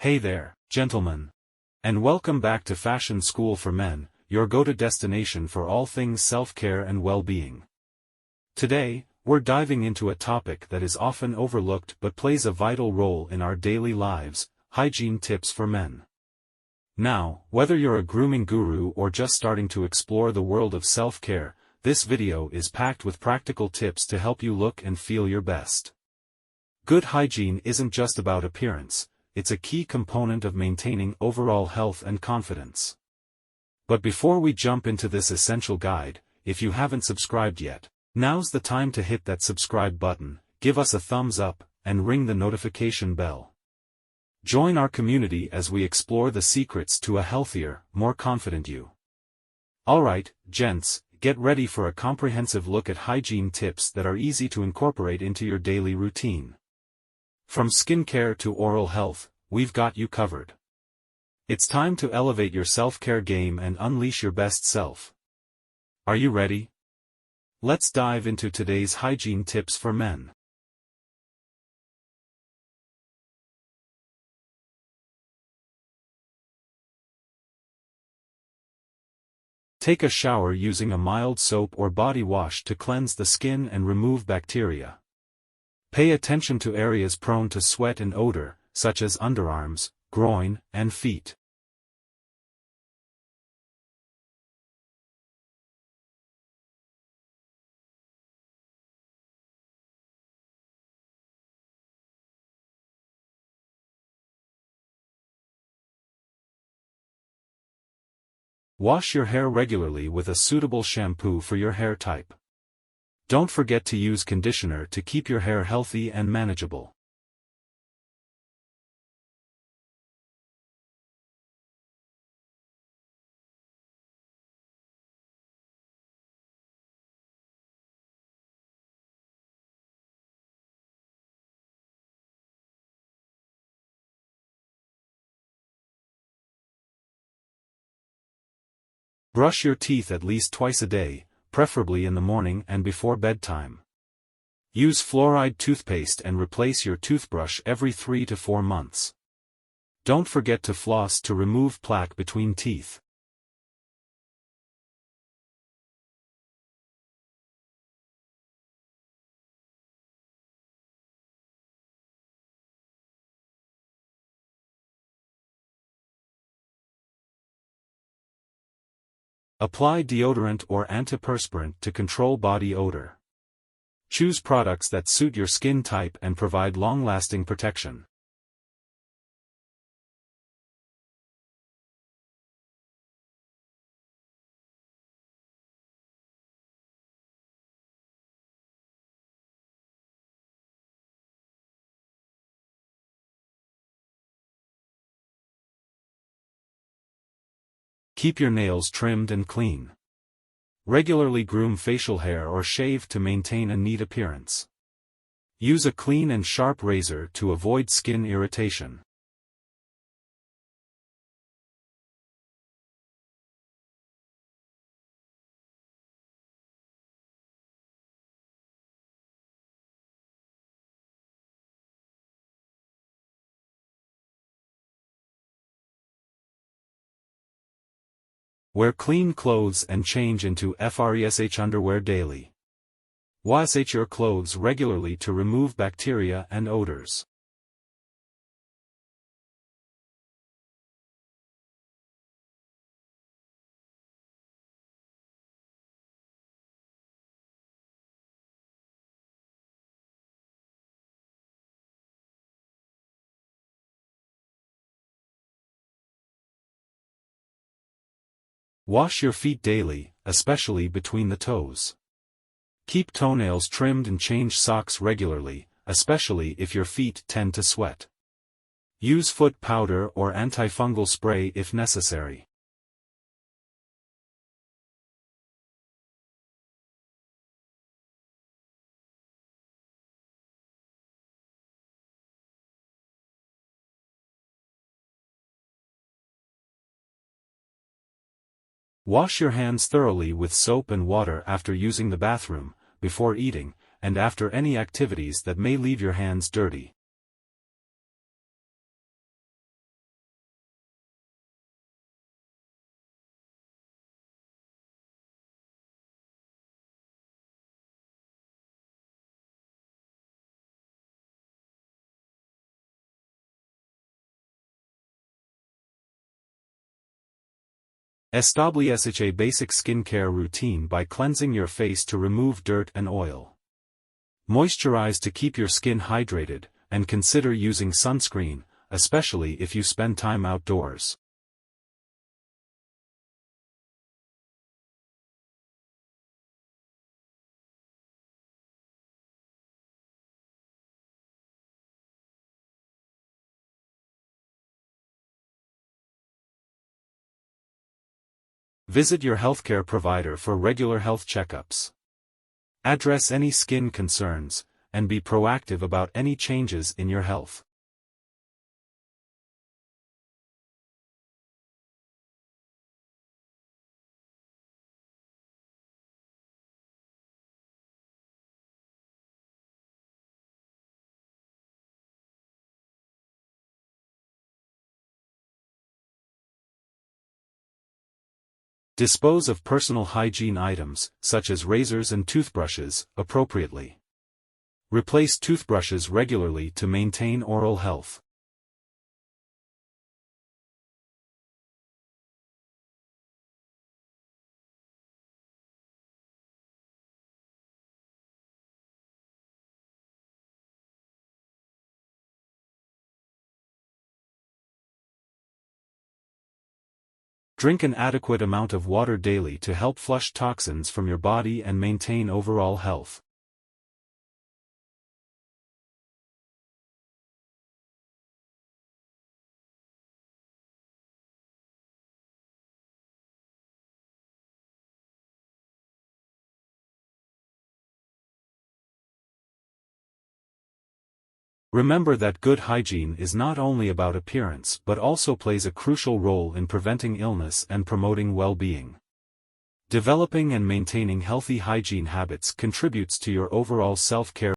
Hey there, gentlemen. And welcome back to Fashion School for Men, your go-to destination for all things self-care and well-being. Today, we're diving into a topic that is often overlooked but plays a vital role in our daily lives: hygiene tips for men. Now, whether you're a grooming guru or just starting to explore the world of self-care, this video is packed with practical tips to help you look and feel your best. Good hygiene isn't just about appearance. It's a key component of maintaining overall health and confidence. But before we jump into this essential guide, if you haven't subscribed yet, now's the time to hit that subscribe button, give us a thumbs up, and ring the notification bell. Join our community as we explore the secrets to a healthier, more confident you. Alright, gents, get ready for a comprehensive look at hygiene tips that are easy to incorporate into your daily routine. From skincare to oral health, we've got you covered. It's time to elevate your self-care game and unleash your best self. Are you ready? Let's dive into today's hygiene tips for men. Take a shower using a mild soap or body wash to cleanse the skin and remove bacteria. Pay attention to areas prone to sweat and odor, such as underarms, groin, and feet. Wash your hair regularly with a suitable shampoo for your hair type. Don't forget to use conditioner to keep your hair healthy and manageable. Brush your teeth at least twice a day, preferably in the morning and before bedtime. Use fluoride toothpaste and replace your toothbrush every 3 to 4 months. Don't forget to floss to remove plaque between teeth. Apply deodorant or antiperspirant to control body odor. Choose products that suit your skin type and provide long-lasting protection. Keep your nails trimmed and clean. Regularly groom facial hair or shave to maintain a neat appearance. Use a clean and sharp razor to avoid skin irritation. Wear clean clothes and change into FRESH underwear daily. Wash your clothes regularly to remove bacteria and odors. Wash your feet daily, especially between the toes. Keep toenails trimmed and change socks regularly, especially if your feet tend to sweat. Use foot powder or antifungal spray if necessary. Wash your hands thoroughly with soap and water after using the bathroom, before eating, and after any activities that may leave your hands dirty. Establish a basic skincare routine by cleansing your face to remove dirt and oil. Moisturize to keep your skin hydrated, and consider using sunscreen, especially if you spend time outdoors. Visit your healthcare provider for regular health checkups. Address any skin concerns, and be proactive about any changes in your health. Dispose of personal hygiene items, such as razors and toothbrushes, appropriately. Replace toothbrushes regularly to maintain oral health. Drink an adequate amount of water daily to help flush toxins from your body and maintain overall health. Remember that good hygiene is not only about appearance but also plays a crucial role in preventing illness and promoting well-being. Developing and maintaining healthy hygiene habits contributes to your overall self-care.